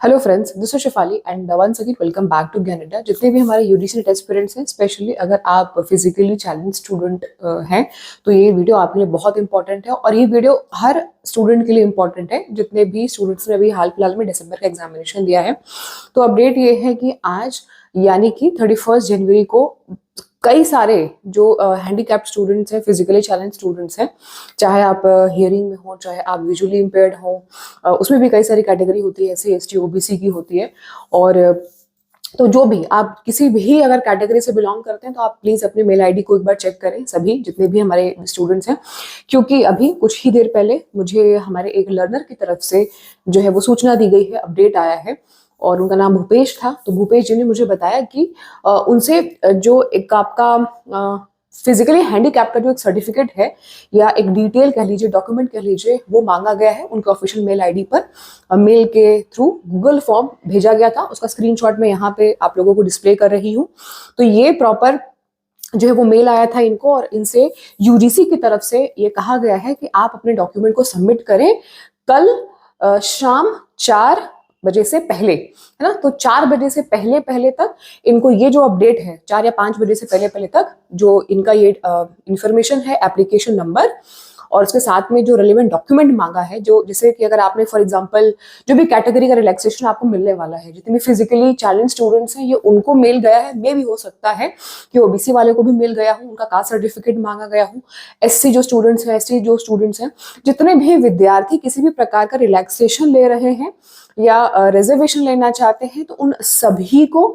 Hello friends, this is Shifali and once again welcome back to Gyan Adda. जितने भी हमारे UGC NET aspirants हैं, specially अगर आप फिजिकली चैलेंज स्टूडेंट हैं तो ये वीडियो आपके लिए बहुत इंपॉर्टेंट है। और ये वीडियो हर स्टूडेंट के लिए इंपॉर्टेंट है जितने भी स्टूडेंट्स ने अभी हाल फिलहाल में दिसंबर का एग्जामिनेशन दिया है। तो अपडेट ये है कि आज यानी कि 31 जनवरी को कई सारे जो हैंडीकैप्ड स्टूडेंट्स हैं, फिजिकली चैलेंज स्टूडेंट्स हैं, चाहे आप हियरिंग में हो, चाहे आप विजुअली इम्पेयर्ड हो, उसमें भी कई सारी कैटेगरी होती है, एससी एसटी ओबीसी की होती है। और तो जो भी आप किसी भी अगर कैटेगरी से बिलोंग करते हैं तो आप प्लीज अपने मेल आईडी को एक बार चेक करें, सभी जितने भी हमारे स्टूडेंट्स हैं, क्योंकि अभी कुछ ही देर पहले मुझे हमारे एक लर्नर की तरफ से जो है वो सूचना दी गई है, अपडेट आया है। और उनका नाम भूपेश था। तो भूपेश जी ने मुझे बताया कि उनसे जो एक आपका फिजिकली हैंडीकैप का जो एक सर्टिफिकेट है या एक डिटेल कह लीजिए, डॉक्यूमेंट कह लीजिए, वो मांगा गया है उनके ऑफिशियल मेल आईडी पर। मेल के थ्रू गूगल फॉर्म भेजा गया था, उसका स्क्रीनशॉट मैं यहाँ पे आप लोगों को डिस्प्ले कर रही हूँ। तो ये प्रॉपर जो है वो मेल आया था इनको, और इनसे यूजीसी की तरफ से ये कहा गया है कि आप अपने डॉक्यूमेंट को सबमिट करें कल शाम 4 बजे से पहले, है ना। तो 4 बजे से पहले पहले तक इनको ये जो अपडेट है, 4 या 5 बजे से पहले पहले तक जो इनका ये इंफॉर्मेशन है, एप्लीकेशन नंबर और उसके साथ में जो रिलेवेंट डॉक्यूमेंट मांगा है, जो जैसे कि अगर आपने फॉर एग्जांपल जो भी कैटेगरी का रिलैक्सेशन आपको मिलने वाला है, जितने भी फिजिकली चैलेंज स्टूडेंट्स हैं, ये उनको मेल गया है। मे भी हो सकता है कि ओबीसी वाले को भी मिल गया हो, उनका कास्ट सर्टिफिकेट मांगा गया हो। एससी जो स्टूडेंट्स हैं, एसटी जो स्टूडेंट्स हैं, जितने भी विद्यार्थी किसी भी प्रकार का रिलैक्सेशन ले रहे हैं या रिजर्वेशन लेना चाहते हैं, तो उन सभी को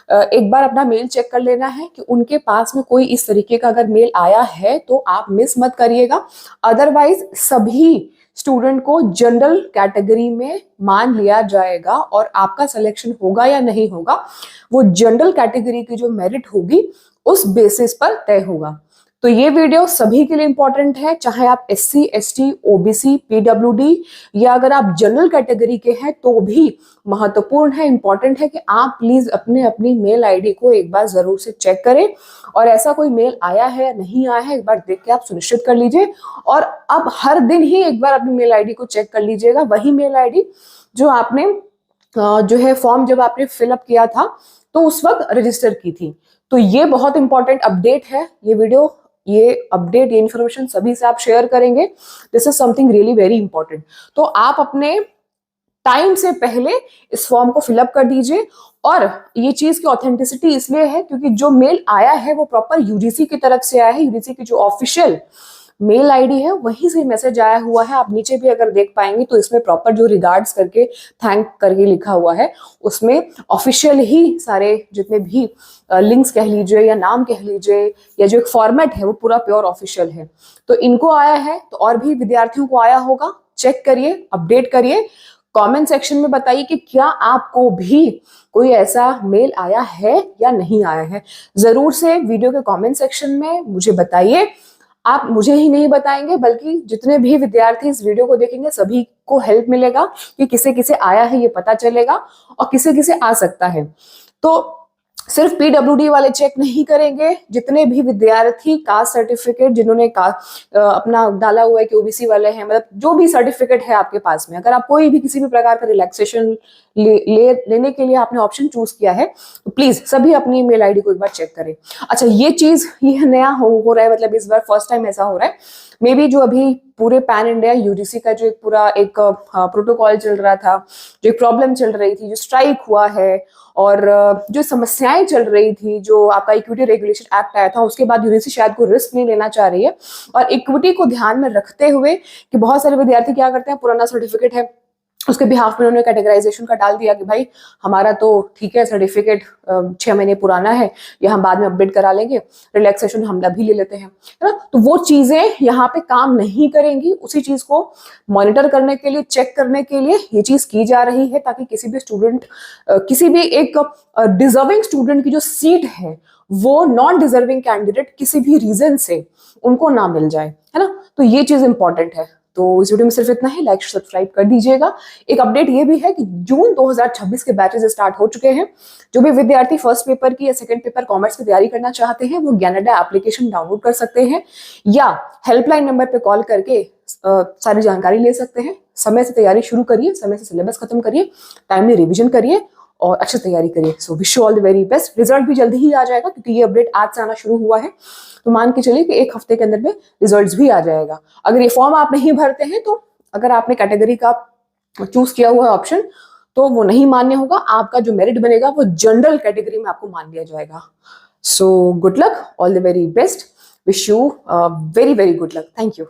एक बार अपना मेल चेक कर लेना है कि उनके पास में कोई इस तरीके का अगर मेल आया है तो आप मिस मत करिएगा। अदरवाइज सभी स्टूडेंट को जनरल कैटेगरी में मान लिया जाएगा और आपका सिलेक्शन होगा या नहीं होगा, वो जनरल कैटेगरी की जो मेरिट होगी उस बेसिस पर तय होगा। तो ये वीडियो सभी के लिए इंपॉर्टेंट है, चाहे आप एससी एसटी ओबीसी पीडब्ल्यूडी या अगर आप जनरल कैटेगरी के हैं तो भी महत्वपूर्ण है, इंपॉर्टेंट है कि आप प्लीज अपने अपनी मेल आईडी को एक बार जरूर से चेक करें। और ऐसा कोई मेल आया है या नहीं आया है, एक बार देख के आप सुनिश्चित कर लीजिए। और अब हर दिन ही एक बार अपनी मेल आईडी को चेक कर लीजिएगा, वही मेल आईडी जो आपने जो है फॉर्म जब आपने फिलअप किया था तो उस वक्त रजिस्टर की थी। तो ये बहुत इंपॉर्टेंट अपडेट है। ये वीडियो, ये अपडेट, ये इन्फॉर्मेशन सभी से आप शेयर करेंगे। This is something really very important. तो आप अपने टाइम से पहले इस फॉर्म को फिलअप कर दीजिए। और ये चीज की ऑथेंटिसिटी इसलिए है क्योंकि जो मेल आया है वो प्रॉपर यूजीसी की तरफ से आया है। यूजीसी की जो ऑफिशियल मेल आईडी है वहीं से मैसेज आया हुआ है। आप नीचे भी अगर देख पाएंगे तो इसमें प्रॉपर जो रिगार्ड्स करके, थैंक करके लिखा हुआ है, उसमें ऑफिशियल ही सारे जितने भी लिंक्स कह लीजिए या नाम कह लीजिए या जो एक फॉर्मेट है वो पूरा प्योर ऑफिशियल है। तो इनको आया है तो और भी विद्यार्थियों को आया होगा। चेक करिए, अपडेट करिए, कमेंट सेक्शन में बताइए कि क्या आपको भी कोई ऐसा मेल आया है या नहीं आया है। जरूर से वीडियो के कमेंट सेक्शन में मुझे बताइए। आप मुझे ही नहीं बताएंगे बल्कि जितने भी विद्यार्थी इस वीडियो को देखेंगे सभी को हेल्प मिलेगा कि किसे किसे आया है ये पता चलेगा और किसे किसे आ सकता है। तो सिर्फ पीडब्ल्यूडी वाले चेक नहीं करेंगे, जितने भी विद्यार्थी कास्ट सर्टिफिकेट जिन्होंने अपना डाला हुआ है कि ओबीसी वाले हैं, मतलब जो भी सर्टिफिकेट है आपके पास में, अगर आप कोई भी किसी भी प्रकार का रिलैक्सेशन लेने के लिए आपने ऑप्शन चूज किया है तो प्लीज सभी अपनी ईमेल आईडी को एक बार चेक करें। अच्छा, ये चीज ये नया हो रहा है, मतलब इस बार फर्स्ट टाइम ऐसा हो रहा है। मे बी जो अभी पूरे पैन इंडिया यूजीसी का जो एक पूरा एक प्रोटोकॉल चल रहा था, जो एक प्रॉब्लम चल रही थी, जो स्ट्राइक हुआ है और जो समस्याएं चल रही थी, जो आपका इक्विटी रेगुलेशन एक्ट आया था, उसके बाद यूजीसी शायद कोई रिस्क नहीं लेना चाह रही है। और इक्विटी को ध्यान में रखते हुए कि बहुत सारे विद्यार्थी क्या करते हैं, पुराना सर्टिफिकेट है उसके बिहाफ में उन्होंने कैटेगराइजेशन का डाल दिया कि भाई हमारा तो ठीक है, सर्टिफिकेट 6 महीने पुराना है, या हम बाद में अपडेट करा लेंगे, रिलैक्सेशन हम अभी ले लेते हैं, है ना। तो वो चीजें यहाँ पे काम नहीं करेंगी। उसी चीज को मॉनिटर करने के लिए, चेक करने के लिए ये चीज की जा रही है, ताकि किसी भी स्टूडेंट, किसी भी एक डिजर्विंग स्टूडेंट की जो सीट है वो नॉन डिजर्विंग कैंडिडेट किसी भी रीजन से उनको ना मिल जाए, है ना। तो ये चीज इंपॉर्टेंट है। तो इस वीडियो में सिर्फ इतना ही, लाइक सब्सक्राइब कर दीजिएगा। एक अपडेट ये भी है कि जून 2026 के बैचेस स्टार्ट हो चुके हैं। जो भी विद्यार्थी फर्स्ट पेपर की या सेकंड पेपर कॉमर्स की तैयारी करना चाहते हैं वो ज्ञान अड्डा एप्लीकेशन डाउनलोड कर सकते हैं या हेल्पलाइन नंबर पे कॉल करके सारी जानकारी ले सकते हैं। समय से तैयारी शुरू करिए, समय से सिलेबस खत्म करिए, टाइमली रिवीजन करिए और अच्छे से तैयारी करिए। So wish you all the very best. Result भी जल्दी ही आ जाएगा क्योंकि ये अपडेट आज से आना शुरू हुआ है, तो मान के चलिए कि 1 हफ्ते के अंदर में रिजल्ट्स भी आ जाएगा। अगर ये फॉर्म आप नहीं भरते हैं तो अगर आपने कैटेगरी का चूज किया हुआ है ऑप्शन तो वो नहीं मान्य होगा, आपका जो मेरिट बनेगा वो जनरल कैटेगरी में आपको मान लिया जाएगा। So good luck, all the very best, wish you very very good luck. Thank you.